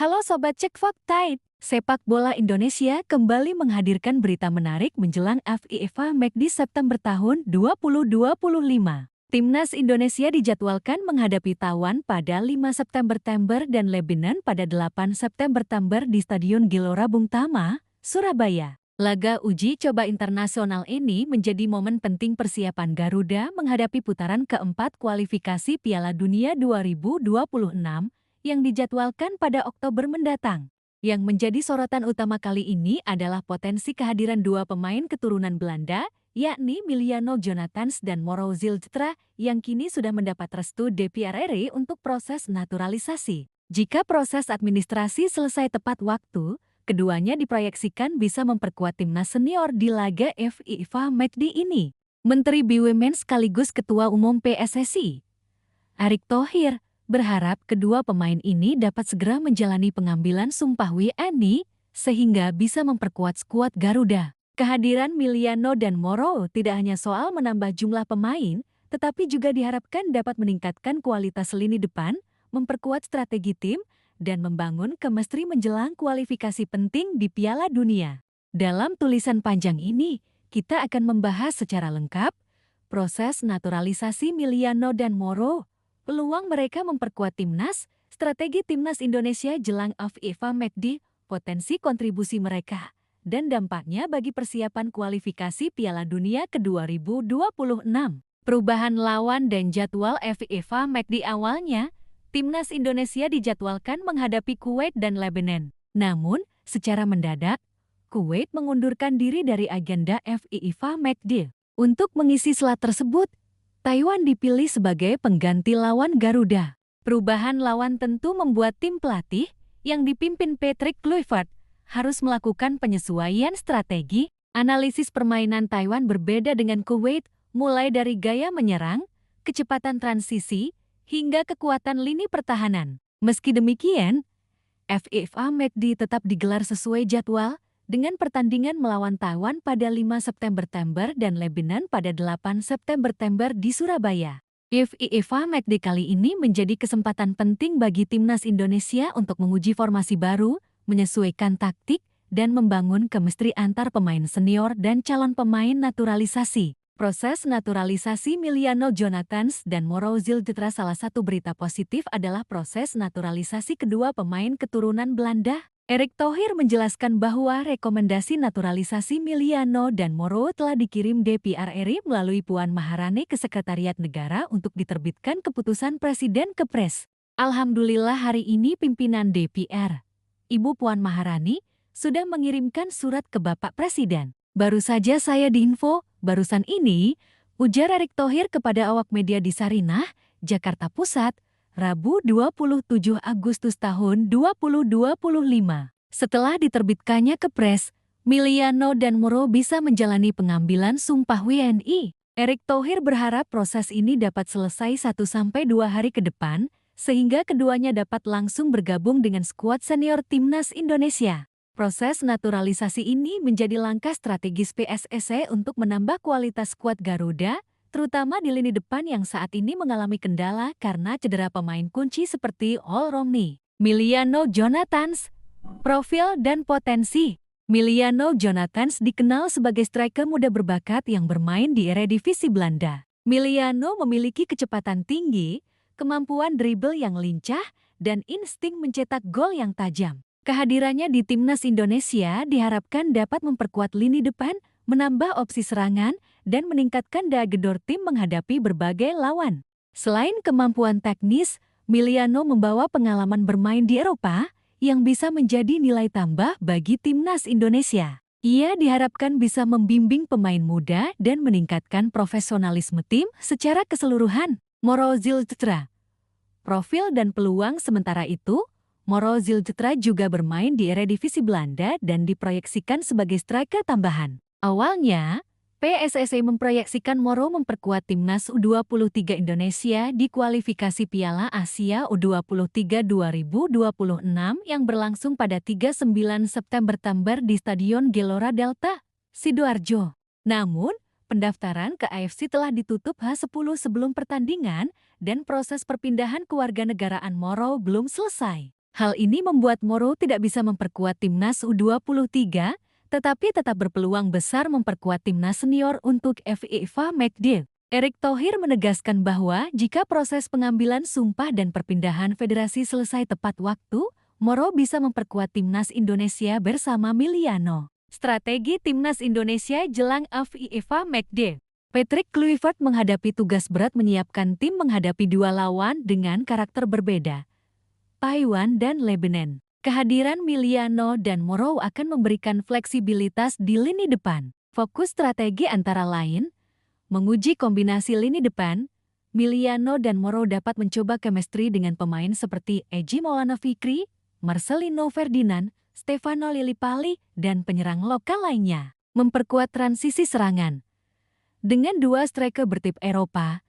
Halo Sobat Cek Fakta, sepak bola Indonesia kembali menghadirkan berita menarik menjelang FIFA McD September tahun 2025. Timnas Indonesia dijadwalkan menghadapi Taiwan pada 5 September dan Lebanon pada 8 September di Stadion Gelora Bung Tama, Surabaya. Laga uji coba internasional ini menjadi momen penting persiapan Garuda menghadapi putaran keempat kualifikasi Piala Dunia 2026 yang dijadwalkan pada Oktober mendatang. Yang menjadi sorotan utama kali ini adalah potensi kehadiran dua pemain keturunan Belanda, yakni Miliano Jonathans dan Moro Ziljetra, yang kini sudah mendapat restu DPR RI untuk proses naturalisasi. Jika proses administrasi selesai tepat waktu, keduanya diproyeksikan bisa memperkuat timnas senior di laga FIFA McD ini. Menteri BUMN sekaligus Ketua Umum PSSI, Erick Thohir, berharap kedua pemain ini dapat segera menjalani pengambilan sumpah WNI sehingga bisa memperkuat skuad Garuda. Kehadiran Miliano dan Moro tidak hanya soal menambah jumlah pemain, tetapi juga diharapkan dapat meningkatkan kualitas lini depan, memperkuat strategi tim, dan membangun chemistry menjelang kualifikasi penting di Piala Dunia. Dalam tulisan panjang ini, kita akan membahas secara lengkap proses naturalisasi Miliano dan Moro, peluang mereka memperkuat timnas, strategi timnas Indonesia jelang FIFA McD, potensi kontribusi mereka, dan dampaknya bagi persiapan kualifikasi Piala Dunia ke-2026. Perubahan lawan dan jadwal FIFA McD awalnya, timnas Indonesia dijadwalkan menghadapi Kuwait dan Lebanon. Namun, secara mendadak, Kuwait mengundurkan diri dari agenda FIFA McD. Untuk mengisi slot tersebut, Taiwan dipilih sebagai pengganti lawan Garuda. Perubahan lawan tentu membuat tim pelatih yang dipimpin Patrick Kluivert harus melakukan penyesuaian strategi. Analisis permainan Taiwan berbeda dengan Kuwait, mulai dari gaya menyerang, kecepatan transisi, hingga kekuatan lini pertahanan. Meski demikian, FIFA McD tetap digelar sesuai jadwal, dengan pertandingan melawan Taiwan pada 5 September dan Lebanon pada 8 September di Surabaya. FIFA McD kali ini menjadi kesempatan penting bagi timnas Indonesia untuk menguji formasi baru, menyesuaikan taktik, dan membangun chemistry antar pemain senior dan calon pemain naturalisasi. Proses naturalisasi Miliano Jonathans dan Moro Ziljetra. Salah satu berita positif adalah proses naturalisasi kedua pemain keturunan Belanda. Erick Thohir menjelaskan bahwa rekomendasi naturalisasi Miliano dan Moro telah dikirim DPR RI melalui Puan Maharani ke Sekretariat Negara untuk diterbitkan keputusan Presiden Kepres. Alhamdulillah hari ini pimpinan DPR, Ibu Puan Maharani, sudah mengirimkan surat ke Bapak Presiden. Baru saja saya diinfo, barusan ini, ujar Erick Thohir kepada awak media di Sarinah, Jakarta Pusat, Rabu 27 Agustus tahun 2025. Setelah diterbitkannya Kepres, Miliano dan Moro bisa menjalani pengambilan sumpah WNI. Erick Thohir berharap proses ini dapat selesai 1-2 hari ke depan, sehingga keduanya dapat langsung bergabung dengan skuad senior timnas Indonesia. Proses naturalisasi ini menjadi langkah strategis PSSI untuk menambah kualitas skuad Garuda, terutama di lini depan yang saat ini mengalami kendala karena cedera pemain kunci seperti All Romney. Miliano Jonathans, profil dan potensi. Miliano Jonathans dikenal sebagai striker muda berbakat yang bermain di Eredivisie Belanda. Miliano memiliki kecepatan tinggi, kemampuan dribble yang lincah, dan insting mencetak gol yang tajam. Kehadirannya di timnas Indonesia diharapkan dapat memperkuat lini depan, menambah opsi serangan, dan meningkatkan daya gedor tim menghadapi berbagai lawan. Selain kemampuan teknis, Miliano membawa pengalaman bermain di Eropa yang bisa menjadi nilai tambah bagi timnas Indonesia. Ia diharapkan bisa membimbing pemain muda dan meningkatkan profesionalisme tim secara keseluruhan. Moro Ziljetra, profil dan peluang. Sementara itu, Moro Ziljetra juga bermain di Eredivisie Belanda dan diproyeksikan sebagai striker tambahan. Awalnya, PSSI memproyeksikan Moro memperkuat timnas U23 Indonesia di kualifikasi Piala Asia U23 2026 yang berlangsung pada 39 September di Stadion Gelora Delta, Sidoarjo. Namun, pendaftaran ke AFC telah ditutup H10 sebelum pertandingan dan proses perpindahan kewarganegaraan Moro belum selesai. Hal ini membuat Moro tidak bisa memperkuat timnas U23, tetapi tetap berpeluang besar memperkuat timnas senior untuk FIFA McD. Erick Thohir menegaskan bahwa jika proses pengambilan sumpah dan perpindahan federasi selesai tepat waktu, Moro bisa memperkuat timnas Indonesia bersama Miliano. Strategi timnas Indonesia jelang FIFA McD. Patrick Kluivert menghadapi tugas berat menyiapkan tim menghadapi dua lawan dengan karakter berbeda, Taiwan dan Lebanon. Kehadiran Miliano dan Moro akan memberikan fleksibilitas di lini depan. Fokus strategi antara lain, menguji kombinasi lini depan, Miliano dan Moro dapat mencoba chemistry dengan pemain seperti Egy Maulana Fikri, Marcelino Ferdinand, Stefano Lillipali, dan penyerang lokal lainnya. Memperkuat transisi serangan. Dengan dua striker bertip Eropa,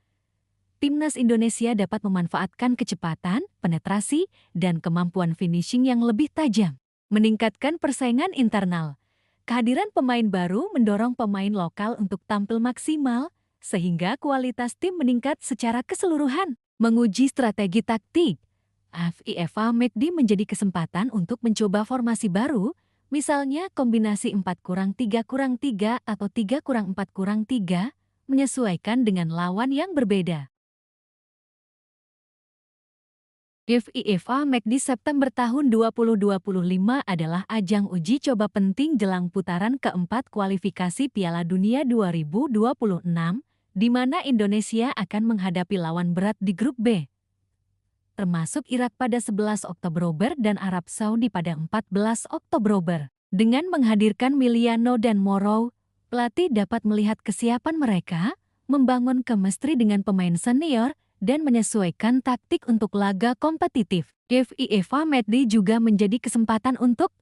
timnas Indonesia dapat memanfaatkan kecepatan, penetrasi, dan kemampuan finishing yang lebih tajam. Meningkatkan persaingan internal. Kehadiran pemain baru mendorong pemain lokal untuk tampil maksimal, sehingga kualitas tim meningkat secara keseluruhan. Menguji strategi taktik. FIFA McD menjadi kesempatan untuk mencoba formasi baru, misalnya kombinasi 4-3-3 atau 3-4-3, menyesuaikan dengan lawan yang berbeda. FIFA McD September tahun 2025 adalah ajang uji coba penting jelang putaran keempat kualifikasi Piala Dunia 2026, di mana Indonesia akan menghadapi lawan berat di grup B, termasuk Irak pada 11 Oktober dan Arab Saudi pada 14 Oktober. Dengan menghadirkan Miliano dan Moro, pelatih dapat melihat kesiapan mereka, membangun chemistry dengan pemain senior, dan menyesuaikan taktik untuk laga kompetitif. FIFA McD juga menjadi kesempatan untuk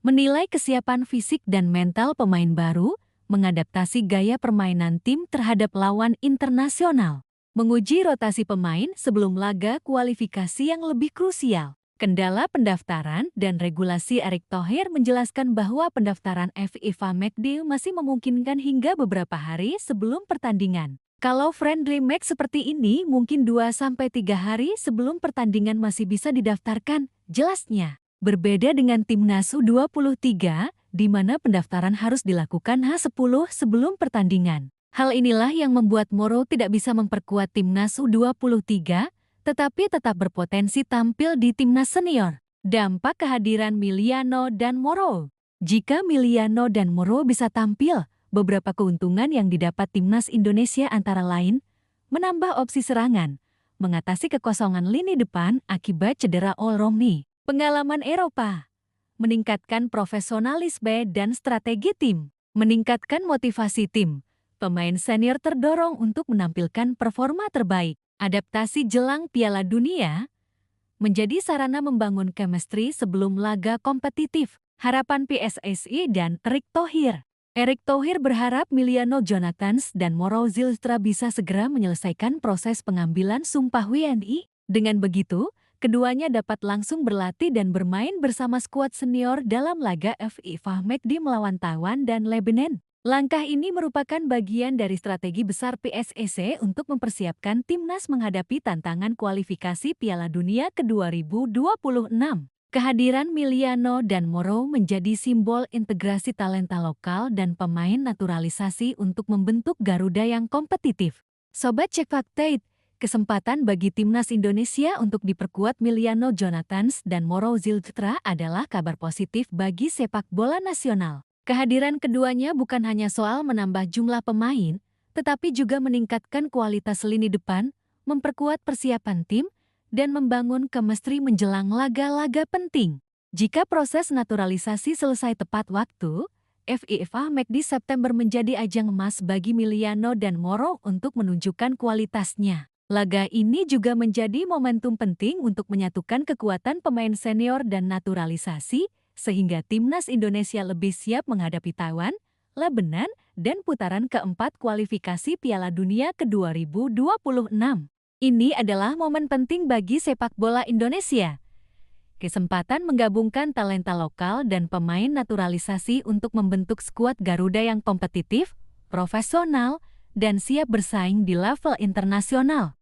menilai kesiapan fisik dan mental pemain baru, mengadaptasi gaya permainan tim terhadap lawan internasional, menguji rotasi pemain sebelum laga kualifikasi yang lebih krusial. Kendala pendaftaran dan regulasi. Erick Thohir menjelaskan bahwa pendaftaran FIFA McD masih memungkinkan hingga beberapa hari sebelum pertandingan. Kalau friendly match seperti ini mungkin 2-3 hari sebelum pertandingan masih bisa didaftarkan, jelasnya. Berbeda dengan timnas U23, di mana pendaftaran harus dilakukan H10 sebelum pertandingan. Hal inilah yang membuat Moro tidak bisa memperkuat timnas U23, tetapi tetap berpotensi tampil di timnas senior. Dampak kehadiran Miliano dan Moro. Jika Miliano dan Moro bisa tampil, beberapa keuntungan yang didapat timnas Indonesia antara lain, menambah opsi serangan, mengatasi kekosongan lini depan akibat cedera Olromni, pengalaman Eropa, meningkatkan profesionalisme dan strategi tim, meningkatkan motivasi tim. Pemain senior terdorong untuk menampilkan performa terbaik, adaptasi jelang Piala Dunia, menjadi sarana membangun chemistry sebelum laga kompetitif. Harapan PSSI dan Erick Thohir. Erick Thohir berharap Miliano Jonathans dan Moro Zilstra bisa segera menyelesaikan proses pengambilan sumpah WNI. Dengan begitu, keduanya dapat langsung berlatih dan bermain bersama skuad senior dalam laga FIFA McD melawan Taiwan dan Lebanon. Langkah ini merupakan bagian dari strategi besar PSSI untuk mempersiapkan timnas menghadapi tantangan kualifikasi Piala Dunia ke-2026. Kehadiran Miliano dan Moro menjadi simbol integrasi talenta lokal dan pemain naturalisasi untuk membentuk Garuda yang kompetitif. Sobat Cek Fakta, kesempatan bagi timnas Indonesia untuk diperkuat Miliano Jonathans dan Moro Zilstra adalah kabar positif bagi sepak bola nasional. Kehadiran keduanya bukan hanya soal menambah jumlah pemain, tetapi juga meningkatkan kualitas lini depan, memperkuat persiapan tim, dan membangun chemistry menjelang laga-laga penting. Jika proses naturalisasi selesai tepat waktu, FIFA McD September menjadi ajang emas bagi Miliano dan Moro untuk menunjukkan kualitasnya. Laga ini juga menjadi momentum penting untuk menyatukan kekuatan pemain senior dan naturalisasi, sehingga timnas Indonesia lebih siap menghadapi Taiwan, Lebanon, dan putaran keempat kualifikasi Piala Dunia ke-2026. Ini adalah momen penting bagi sepak bola Indonesia. Kesempatan menggabungkan talenta lokal dan pemain naturalisasi untuk membentuk skuad Garuda yang kompetitif, profesional, dan siap bersaing di level internasional.